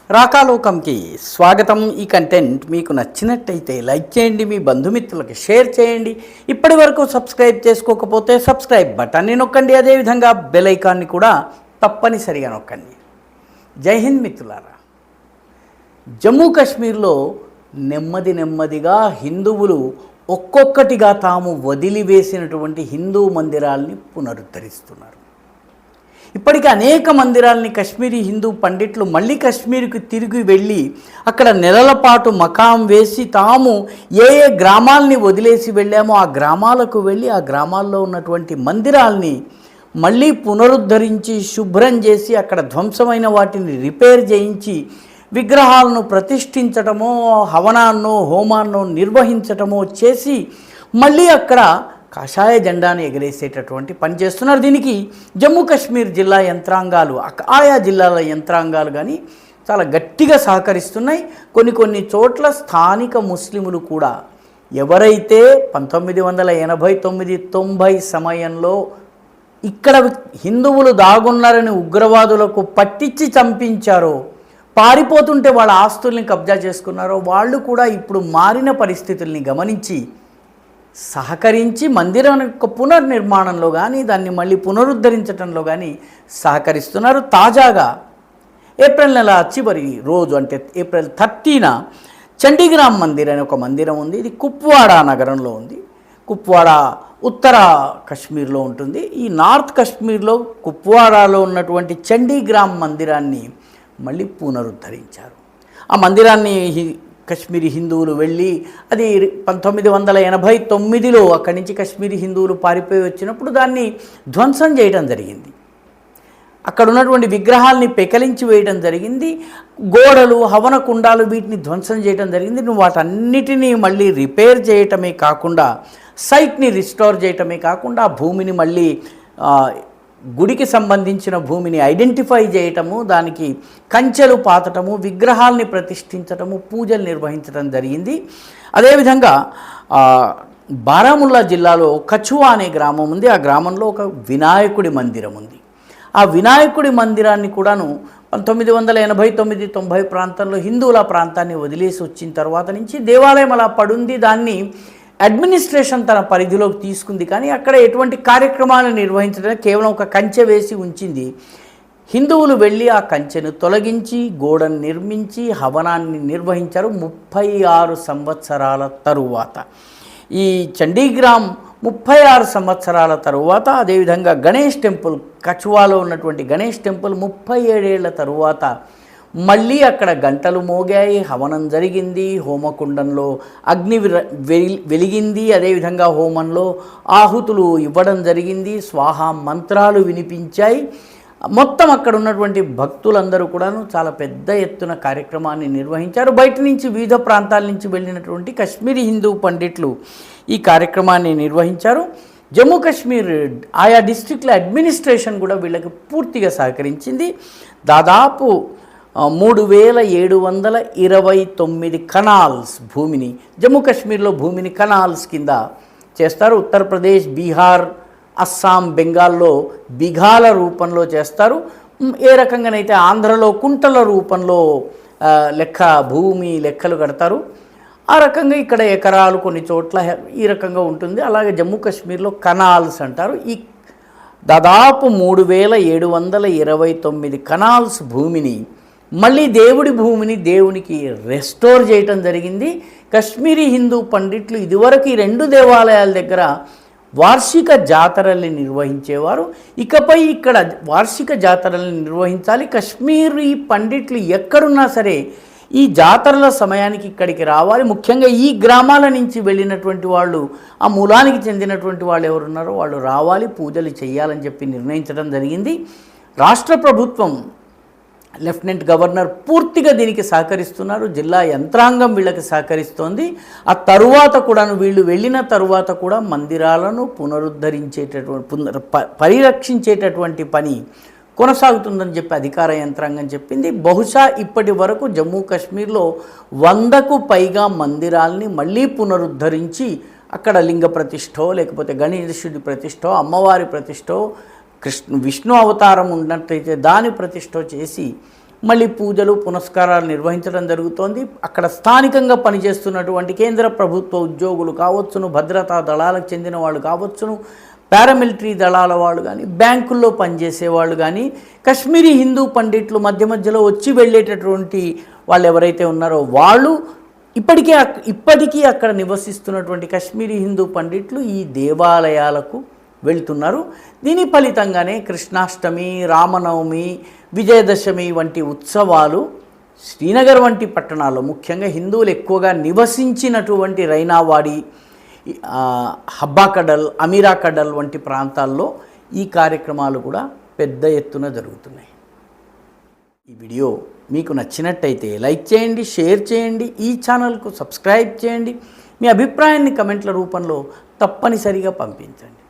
రాకాలోకంకి స్వాగతం. ఈ కంటెంట్ మీకు నచ్చినట్టయితే లైక్ చేయండి, మీ బంధుమిత్రులకు షేర్ చేయండి. ఇప్పటి వరకు సబ్స్క్రైబ్ చేసుకోకపోతే సబ్స్క్రైబ్ బటన్ని నొక్కండి. అదేవిధంగా బెల్ ఐకాన్ని కూడా తప్పనిసరిగా నొక్కండి. జై హింద్ మిత్రులారా. జమ్మూ కాశ్మీర్లో నెమ్మదిగా హిందువులు ఒక్కొక్కటిగా తాము వదిలివేసినటువంటి హిందూ మందిరాల్ని పునరుద్ధరిస్తున్నారు. ఇప్పటికీ అనేక మందిరాల్ని కశ్మీరీ హిందూ పండిట్లు మళ్ళీ కశ్మీర్కి తిరిగి వెళ్ళి అక్కడ నెలల పాటు మకాం వేసి తాము ఏ గ్రామాల్ని వదిలేసి వెళ్ళామో ఆ గ్రామాలకు వెళ్ళి ఆ గ్రామాల్లో ఉన్నటువంటి మందిరాల్ని మళ్ళీ పునరుద్ధరించి శుభ్రం చేసి అక్కడ ధ్వంసమైన వాటిని రిపేర్ చేయించి విగ్రహాలను ప్రతిష్ఠించటమో హవనాన్నో హోమాన్నో నిర్వహించటమో చేసి మళ్ళీ అక్కడ కాషాయ జెండాను ఎగరేసేటటువంటి పని చేస్తున్నారు. దీనికి జమ్మూ కాశ్మీర్ జిల్లా యంత్రాంగాలు ఆయా జిల్లాల యంత్రాంగాలు కానీ చాలా గట్టిగా సహకరిస్తున్నాయి. కొన్ని చోట్ల స్థానిక ముస్లిములు కూడా ఎవరైతే 1989-90 సమయంలో ఇక్కడ హిందువులు దాగున్నారని ఉగ్రవాదులకు పట్టించి చంపించారో, పారిపోతుంటే వాళ్ళ ఆస్తుల్ని కబ్జా చేసుకున్నారో వాళ్ళు కూడా ఇప్పుడు మారిన పరిస్థితుల్ని గమనించి సహకరించి మందిరం యొక్క పునర్నిర్మాణంలో కానీ దాన్ని మళ్ళీ పునరుద్ధరించడంలో కానీ సహకరిస్తున్నారు. తాజాగా ఏప్రిల్ నెల చివరి రోజు అంటే ఏప్రిల్ 30న చండీగ్రామ్ మందిర్ అనే ఒక మందిరం ఉంది. ఇది కుప్వాడా నగరంలో ఉంది. కుప్వాడా ఉత్తర కశ్మీర్లో ఉంటుంది. ఈ నార్త్ కశ్మీర్లో కుప్వాడాలో ఉన్నటువంటి చండీగ్రామ్ మందిరాన్ని మళ్ళీ పునరుద్ధరించారు. ఆ మందిరాన్ని కశ్మీరీ హిందువులు వెళ్ళి అది 1989లో అక్కడి నుంచి కశ్మీరీ హిందువులు పారిపోయి వచ్చినప్పుడు దాన్ని ధ్వంసం చేయడం జరిగింది. అక్కడ ఉన్నటువంటి విగ్రహాల్ని పెకలించి వేయడం జరిగింది. గోడలు హవన కుండాలు వీటిని ధ్వంసం చేయడం జరిగింది. వాటన్నిటినీ మళ్ళీ రిపేర్ చేయటమే కాకుండా సైట్ని రిస్టోర్ చేయటమే కాకుండా భూమిని మళ్ళీ గుడికి సంబంధించిన భూమిని ఐడెంటిఫై చేయటము, దానికి కంచెలు పాతటము, విగ్రహాల్ని ప్రతిష్ఠించటము, పూజలు నిర్వహించడం జరిగింది. అదేవిధంగా బారాముల్లా జిల్లాలో కచువా అనే గ్రామం ఉంది. ఆ గ్రామంలో ఒక వినాయకుడి మందిరం ఉంది. ఆ వినాయకుడి మందిరాన్ని కూడాను 1989-90 ప్రాంతంలో హిందువుల ప్రాంతాన్ని వదిలేసి వచ్చిన తర్వాత నుంచి దేవాలయం అలా పడుంది. దాన్ని అడ్మినిస్ట్రేషన్ తన పరిధిలోకి తీసుకుంది, కానీ అక్కడ ఎటువంటి కార్యక్రమాలు నిర్వహించడానికి కేవలం ఒక కంచె వేసి ఉంచింది. హిందువులు వెళ్ళి ఆ కంచెను తొలగించి గోడను నిర్మించి హవనాన్ని నిర్వహించారు 36 సంవత్సరాల తరువాత. ఈ చండీగ్రామ్ 36 సంవత్సరాల తరువాత, అదేవిధంగా గణేష్ టెంపుల్ కచువాలో ఉన్నటువంటి గణేష్ టెంపుల్ 37 ఏళ్ల తరువాత మళ్ళీ అక్కడ గంటలు మోగాయి, హవనం జరిగింది, హోమకుండంలో అగ్ని వెలిగింది, అదేవిధంగా హోమంలో ఆహుతులు ఇవ్వడం జరిగింది, స్వాహా మంత్రాలు వినిపించాయి. మొత్తం అక్కడ ఉన్నటువంటి భక్తులందరూ కూడాను చాలా పెద్ద ఎత్తున కార్యక్రమాన్ని నిర్వహించారు. బయట నుంచి వివిధ ప్రాంతాల నుంచి వెళ్ళినటువంటి కశ్మీరీ హిందూ పండిట్లు ఈ కార్యక్రమాన్ని నిర్వహించారు. జమ్మూ కాశ్మీర్ ఆయా డిస్ట్రిక్ట్ల అడ్మినిస్ట్రేషన్ కూడా వీళ్ళకి పూర్తిగా సహకరించింది. దాదాపు 3729 కనాల్స్ భూమిని జమ్మూ కాశ్మీర్లో భూమిని కనాల్స్ కింద చేస్తారు. ఉత్తరప్రదేశ్, బీహార్, అస్సాం, బెంగాల్లో బిఘాల రూపంలో చేస్తారు. ఏ రకంగానైతే ఆంధ్రలో కుంటల రూపంలో భూమి లెక్కలు కడతారు, ఆ రకంగా ఇక్కడ ఎకరాలు కొన్ని చోట్ల ఈ రకంగా ఉంటుంది. అలాగే జమ్మూ కాశ్మీర్లో కనాల్స్ అంటారు. ఈ దాదాపు 3729 కనాల్స్ భూమిని మళ్ళీ దేవుడి భూమిని దేవునికి రెస్టోర్ చేయటం జరిగింది. కశ్మీరీ హిందూ పండిట్లు ఇదివరకు ఈ 2 దేవాలయాల దగ్గర వార్షిక జాతరల్ని నిర్వహించేవారు. ఇకపై ఇక్కడ వార్షిక జాతరల్ని నిర్వహించాలి. కశ్మీరీ పండిట్లు ఎక్కడున్నా సరే ఈ జాతరల సమయానికి ఇక్కడికి రావాలి. ముఖ్యంగా ఈ గ్రామాల నుంచి వెళ్ళినటువంటి వాళ్ళు, ఆ మూలానికి చెందినటువంటి వాళ్ళు ఎవరున్నారో వాళ్ళు రావాలి, పూజలు చేయాలని చెప్పి నిర్ణయించడం జరిగింది. రాష్ట్ర ప్రభుత్వం, లెఫ్టినెంట్ గవర్నర్ పూర్తిగా దీనికి సహకరిస్తున్నారు. జిల్లా యంత్రాంగం వీళ్ళకి సహకరిస్తోంది. ఆ తరువాత కూడా వీళ్ళు వెళ్ళిన తరువాత కూడా మందిరాలను పరిరక్షించేటటువంటి పని కొనసాగుతుందని చెప్పి అధికార యంత్రాంగం చెప్పింది. బహుశా ఇప్పటి వరకు జమ్మూ కాశ్మీర్లో 100కు పైగా మందిరాల్ని మళ్ళీ పునరుద్ధరించి అక్కడ లింగ ప్రతిష్టో, లేకపోతే గణేశుడి ప్రతిష్టో, అమ్మవారి ప్రతిష్టో, విష్ణు అవతారం ఉన్నట్టయితే దాని ప్రతిష్ఠ చేసి మళ్ళీ పూజలు పునస్కారాలు నిర్వహించడం జరుగుతోంది. అక్కడ స్థానికంగా పనిచేస్తున్నటువంటి కేంద్ర ప్రభుత్వ ఉద్యోగులు కావచ్చును, భద్రతా దళాలకు చెందిన వాళ్ళు కావచ్చును, పారామిలిటరీ దళాల వాళ్ళు కానీ, బ్యాంకుల్లో పనిచేసే వాళ్ళు కానీ, కశ్మీరీ హిందూ పండిట్లు మధ్య మధ్యలో వచ్చి వెళ్ళేటటువంటి వాళ్ళు ఎవరైతే ఉన్నారో వాళ్ళు ఇప్పటికీ అక్కడ నివసిస్తున్నటువంటి కశ్మీరీ హిందూ పండిట్లు ఈ దేవాలయాలకు వెళ్తున్నారు. దీని ఫలితంగానే కృష్ణాష్టమి, రామనవమి, విజయదశమి వంటి ఉత్సవాలు శ్రీనగర్ వంటి పట్టణాల్లో, ముఖ్యంగా హిందువులు ఎక్కువగా నివసించినటువంటి రైనావాడి, హబ్బాకడల్, అమీరాకడల్ వంటి ప్రాంతాల్లో ఈ కార్యక్రమాలు కూడా పెద్ద ఎత్తున జరుగుతున్నాయి. ఈ వీడియో మీకు నచ్చినట్టయితే లైక్ చేయండి, షేర్ చేయండి, ఈ ఛానల్కు సబ్స్క్రైబ్ చేయండి. మీ అభిప్రాయాన్ని కమెంట్ల రూపంలో తప్పనిసరిగా పంపించండి.